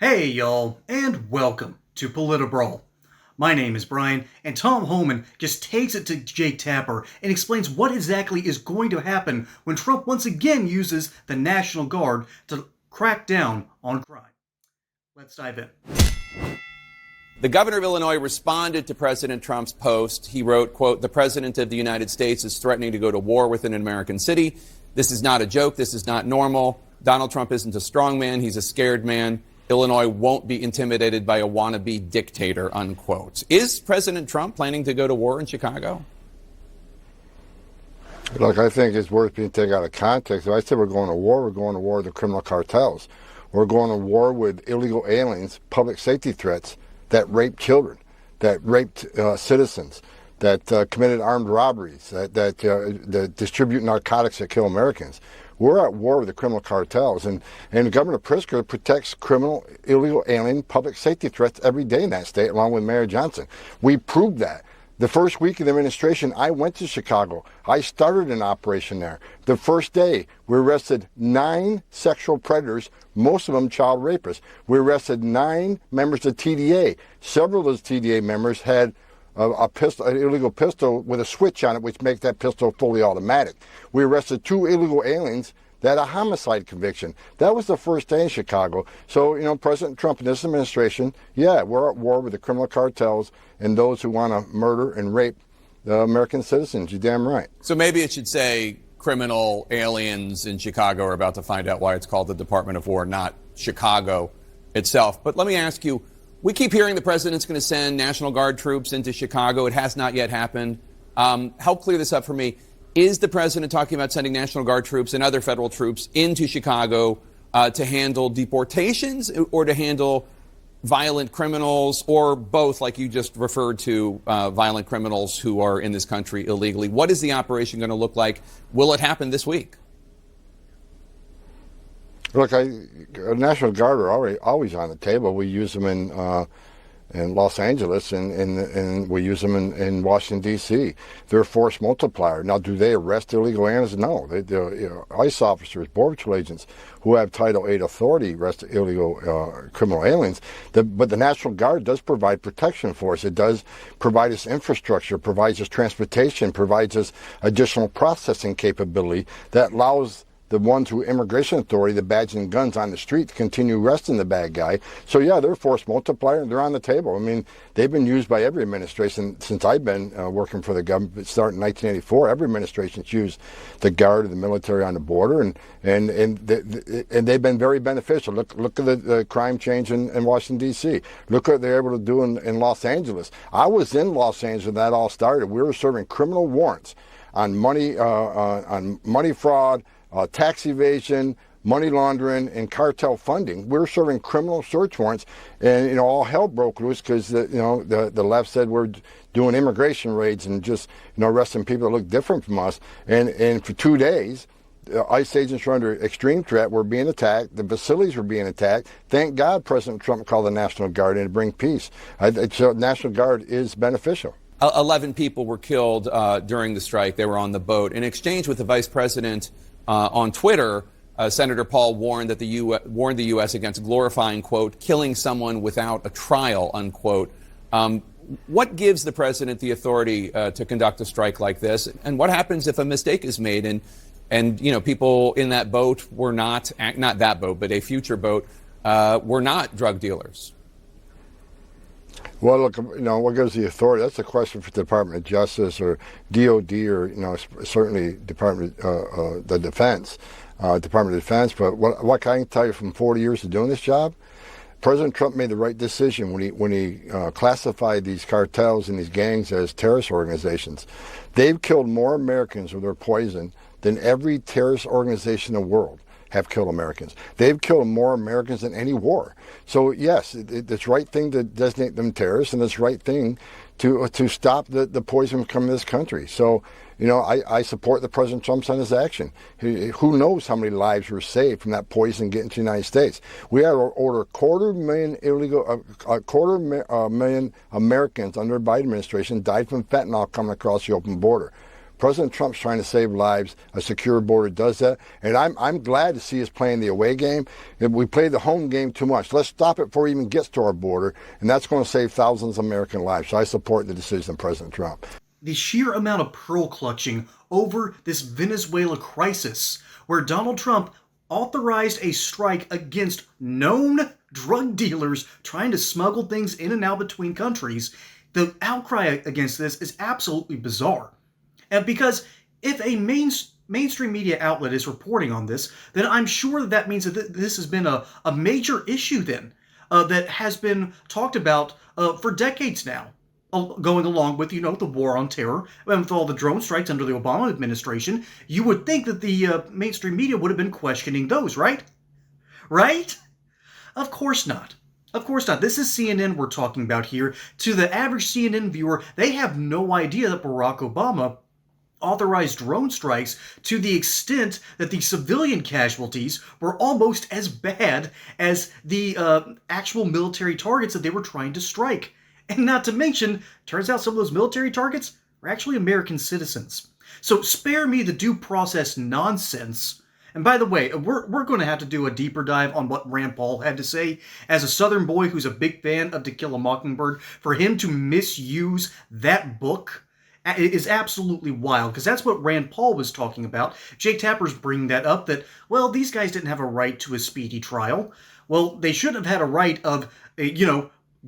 Hey y'all, and welcome to PolitiBrawl. My name is Brian, and Tom Homan just takes it to Jake Tapper and explains what exactly is going to happen when Trump once again uses the National Guard to crack down on crime. Let's dive in. The governor of Illinois responded to President Trump's post. He wrote, quote, "The president of the United States is threatening to go to war within an American city. This is not a joke. This is not normal. Donald Trump isn't a strong man. He's a scared man. Illinois won't be intimidated by a wannabe dictator," unquote. Is President Trump planning to go to war in Chicago? Look, I think it's worth being taken out of context. If I say we're going to war with the criminal cartels. We're going to war with illegal aliens, public safety threats that rape children, that raped citizens, that committed armed robberies, that distribute narcotics that kill Americans. We're at war with the criminal cartels, and Governor Pritzker protects criminal, illegal alien, public safety threats every day in that state, along with Mayor Johnson. We proved that. The first week of the administration, I went to Chicago. I started an operation there. The first day, we arrested 9 sexual predators, most of them child rapists. We arrested 9 members of TDA. Several of those TDA members had a pistol, an illegal pistol with a switch on it, which makes that pistol fully automatic. We arrested 2 illegal aliens that had a homicide conviction. That was the first day in Chicago. So, President Trump and this administration, we're at war with the criminal cartels and those who want to murder and rape the American citizens. You're damn right. So maybe it should say criminal aliens in Chicago are about to find out why it's called the Department of War, not Chicago itself. But let me ask you, we keep hearing the president's going to send National Guard troops into Chicago. It has not yet happened. Help clear this up for me. Is the president talking about sending National Guard troops and other federal troops into Chicago to handle deportations or to handle violent criminals, or both, like you just referred to, violent criminals who are in this country illegally? What is the operation going to look like? Will it happen this week? Look, National Guard are always on the table. We use them in Los Angeles, and we use them in Washington, D.C. They're a force multiplier. Now, do they arrest illegal aliens? No. They're ICE officers, Border Patrol agents who have Title VIII authority arrest illegal criminal aliens. But the National Guard does provide protection for us. It does provide us infrastructure, provides us transportation, provides us additional processing capability that allows the ones who immigration authority, the badge and guns on the street, to continue arresting the bad guy. So they're a force multiplier, and they're on the table. I mean, they've been used by every administration since I've been working for the government. Starting in 1984, every administration's used the Guard and the military on the border, and they've been very beneficial. Look at the crime change in Washington, D.C. Look what they're able to do in Los Angeles. I was in Los Angeles when that all started. We were serving criminal warrants on money fraud, tax evasion, money laundering, and cartel funding. We're serving criminal search warrants, and all hell broke loose because the left said we're doing immigration raids and just arresting people that look different from us. And for 2 days, ICE agents were under extreme threat. We're being attacked. The facilities were being attacked. Thank God President Trump called the National Guard in to bring peace. So National Guard is beneficial. 11 people were killed during the strike. They were on the boat. In exchange with the vice president on Twitter, Senator Paul warned the U.S. against glorifying, quote, killing someone without a trial, unquote. What gives the president the authority to conduct a strike like this? And what happens if a mistake is made and people in that boat were not that boat, but a future boat, were not drug dealers? Well, look, what gives the authority? That's a question for the Department of Justice or DOD or, certainly Department of Defense. But what I can tell you from 40 years of doing this job, President Trump made the right decision when he classified these cartels and these gangs as terrorist organizations. They've killed more Americans with their poison than every terrorist organization in the world have killed Americans. They've killed more Americans than any war. So yes, it's the right thing to designate them terrorists, and it's the right thing to stop the poison from coming to this country. So, I support the President Trump's on his action. Who knows how many lives were saved from that poison getting to the United States? We had over a quarter million Americans under the Biden administration died from fentanyl coming across the open border. President Trump's trying to save lives. A secure border does that. And I'm glad to see us playing the away game. We play the home game too much. Let's stop it before it even gets to our border. And that's going to save thousands of American lives. So I support the decision of President Trump. The sheer amount of pearl clutching over this Venezuela crisis, where Donald Trump authorized a strike against known drug dealers trying to smuggle things in and out between countries, the outcry against this is absolutely bizarre. And because if a mainstream media outlet is reporting on this, then I'm sure that means that this has been a major issue then that has been talked about for decades now. Going along with, the war on terror, and with all the drone strikes under the Obama administration, you would think that the mainstream media would have been questioning those, right? Right? Of course not. Of course not. This is CNN we're talking about here. To the average CNN viewer, they have no idea that Barack Obama authorized drone strikes to the extent that the civilian casualties were almost as bad as the actual military targets that they were trying to strike. And not to mention, turns out some of those military targets were actually American citizens. So spare me the due process nonsense. And by the way, we're going to have to do a deeper dive on what Rand Paul had to say. As a Southern boy who's a big fan of To Kill a Mockingbird, for him to misuse that book is absolutely wild, because that's what Rand Paul was talking about. Jake Tapper's bringing that up, that, well, these guys didn't have a right to a speedy trial. Well, they shouldn't have had a right of,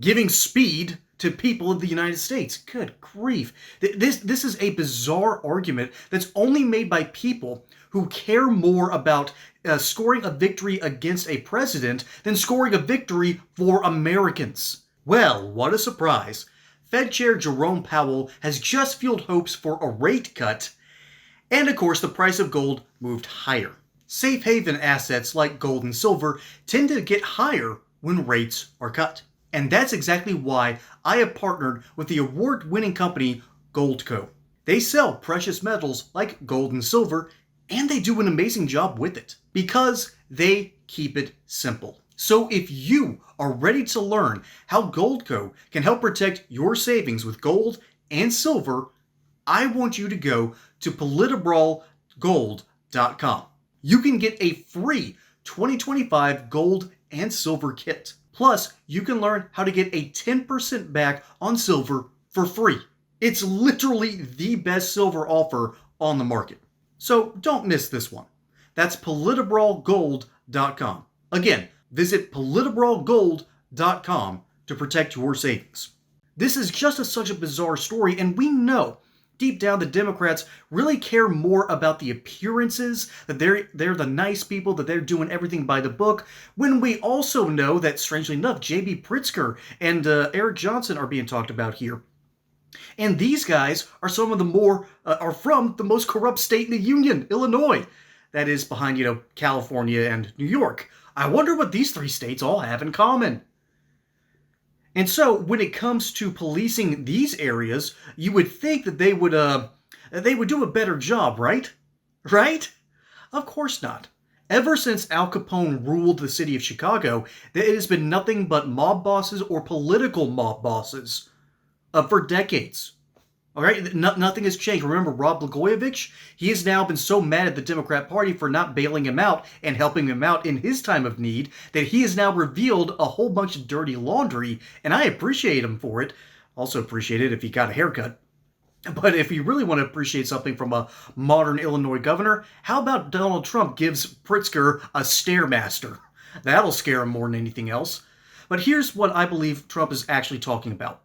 giving speed to people of the United States. Good grief. This is a bizarre argument that's only made by people who care more about scoring a victory against a president than scoring a victory for Americans. Well, what a surprise. Fed Chair Jerome Powell has just fueled hopes for a rate cut, and of course the price of gold moved higher. Safe haven assets like gold and silver tend to get higher when rates are cut. And that's exactly why I have partnered with the award-winning company Goldco. They sell precious metals like gold and silver, and they do an amazing job with it because they keep it simple. So if you are ready to learn how Goldco can help protect your savings with gold and silver, I want you to go to PolitiBrawlGold.com. You can get a free 2025 gold and silver kit. Plus, you can learn how to get a 10% back on silver for free. It's literally the best silver offer on the market. So don't miss this one. That's PolitiBrawlGold.com. Again, visit PolitiBrawlGold.com to protect your savings. This is just such a bizarre story, and we know deep down the Democrats really care more about the appearances, that they're the nice people, that they're doing everything by the book, when we also know that, strangely enough, J.B. Pritzker and Eric Johnson are being talked about here. And these guys are some of the are from the most corrupt state in the union, Illinois. That is behind, California and New York. I wonder what these three states all have in common. And so, when it comes to policing these areas, you would think that they would do a better job, right? Right? Of course not. Ever since Al Capone ruled the city of Chicago, it has been nothing but mob bosses or political mob bosses for decades. All right, nothing has changed. Remember Rod Blagojevich? He has now been so mad at the Democrat Party for not bailing him out and helping him out in his time of need that he has now revealed a whole bunch of dirty laundry, and I appreciate him for it. Also appreciate it if he got a haircut. But if you really want to appreciate something from a modern Illinois governor, how about Donald Trump gives Pritzker a Stairmaster? That'll scare him more than anything else. But here's what I believe Trump is actually talking about.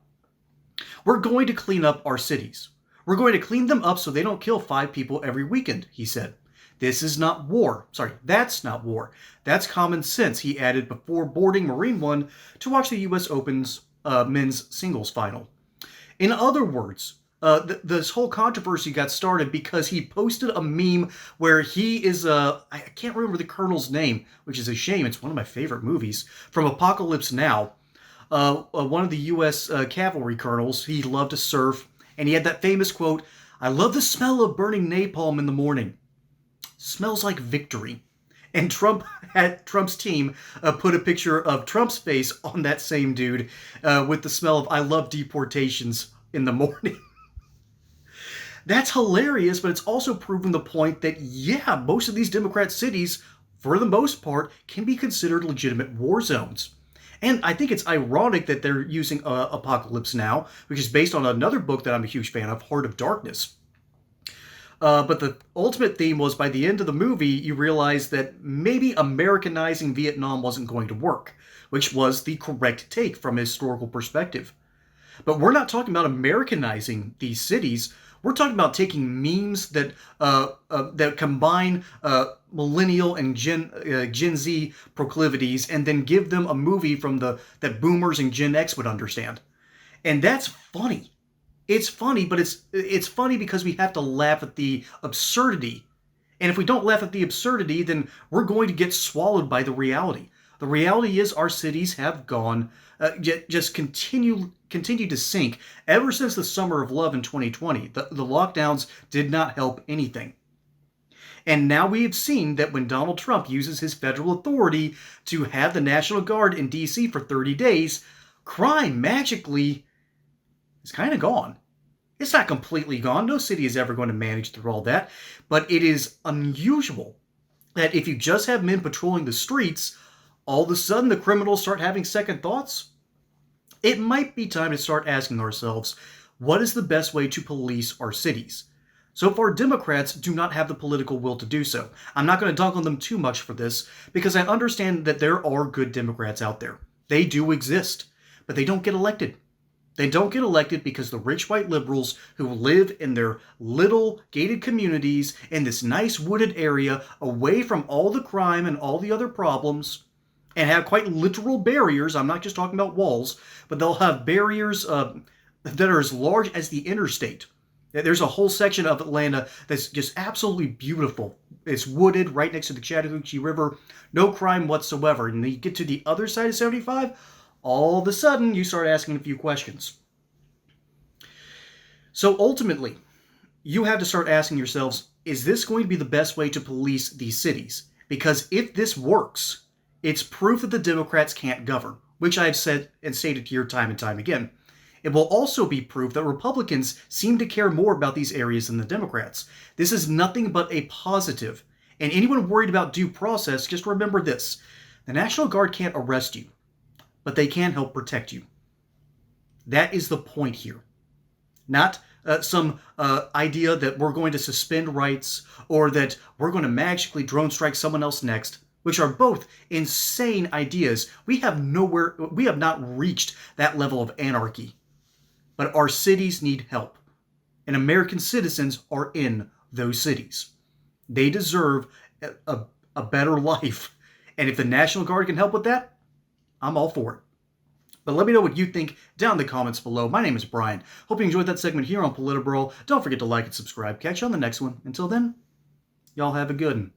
We're going to clean up our cities. We're going to clean them up so they don't kill 5 people every weekend, he said. This is not war. Sorry, that's not war. That's common sense, he added before boarding Marine One to watch the U.S. Open's men's singles final. In other words, this whole controversy got started because he posted a meme where he is, I can't remember the colonel's name, which is a shame. It's one of my favorite movies, from Apocalypse Now. One of the U.S. cavalry colonels. He loved to surf, and he had that famous quote, "I love the smell of burning napalm in the morning. Smells like victory." And Trump's team put a picture of Trump's face on that same dude with the smell of "I love deportations" in the morning. That's hilarious, but it's also proven the point that, yeah, most of these Democrat cities, for the most part, can be considered legitimate war zones. And I think it's ironic that they're using Apocalypse Now, which is based on another book that I'm a huge fan of, Heart of Darkness. But the ultimate theme was, by the end of the movie, you realize that maybe Americanizing Vietnam wasn't going to work, which was the correct take from a historical perspective. But we're not talking about Americanizing these cities. We're talking about taking memes that that combine millennial and Gen Z proclivities, and then give them a movie from that Boomers and Gen X would understand, and that's funny. It's funny, but it's funny because we have to laugh at the absurdity. And if we don't laugh at the absurdity, then we're going to get swallowed by the reality. The reality is our cities have gone, just continue to sink ever since the summer of love in 2020. The lockdowns did not help anything. And now we have seen that when Donald Trump uses his federal authority to have the National Guard in D.C. for 30 days, crime magically is kind of gone. It's not completely gone. No city is ever going to manage through all that. But it is unusual that if you just have men patrolling the streets, all of a sudden the criminals start having second thoughts. It might be time to start asking ourselves, what is the best way to police our cities? So far, Democrats do not have the political will to do so. I'm not going to dunk on them too much for this, because I understand that there are good Democrats out there. They do exist, but they don't get elected. They don't get elected because the rich white liberals who live in their little gated communities in this nice wooded area away from all the crime and all the other problems, and have quite literal barriers. I'm not just talking about walls, but they'll have barriers that are as large as the interstate. There's a whole section of Atlanta that's just absolutely beautiful. It's wooded right next to the Chattahoochee River. No crime whatsoever. And then you get to the other side of 75, all of a sudden you start asking a few questions. So ultimately, you have to start asking yourselves, is this going to be the best way to police these cities? Because if this works, it's proof that the Democrats can't govern, which I've said and stated here time and time again. It will also be proof that Republicans seem to care more about these areas than the Democrats. This is nothing but a positive. And anyone worried about due process, just remember this. The National Guard can't arrest you, but they can help protect you. That is the point here. Not some idea that we're going to suspend rights or that we're going to magically drone strike someone else next, which are both insane ideas. We have not reached that level of anarchy. But our cities need help. And American citizens are in those cities. They deserve a better life. And if the National Guard can help with that, I'm all for it. But let me know what you think down in the comments below. My name is Brian. Hope you enjoyed that segment here on PolitiBrawl. Don't forget to like and subscribe. Catch you on the next one. Until then, y'all have a good one.